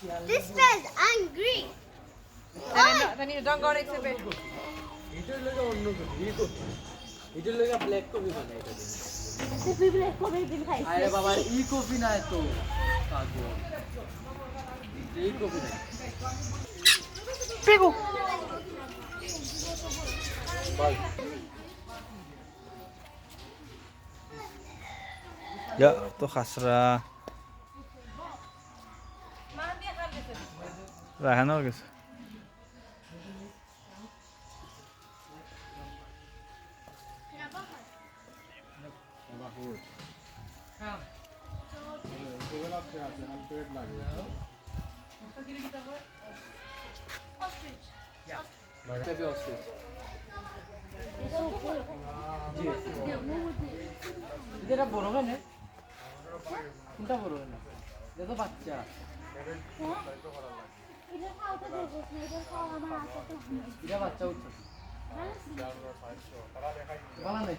This says angry. Then you don't go next to bed. এটার লাগে অন্য copy এটার লাগে ব্ল্যাক কপি বানাই এটা The people are coming in high. আরে বাবা ই কপি না তো কাগজ এই কপি না Pego. Ball Ya, tuh khasra. Rahan or guys. Copy ostrich এটা বড় হয় না কোনটা বড় হয় না এটা তো বাচ্চা এটা বাচ্চা উঠছে ভালো নেই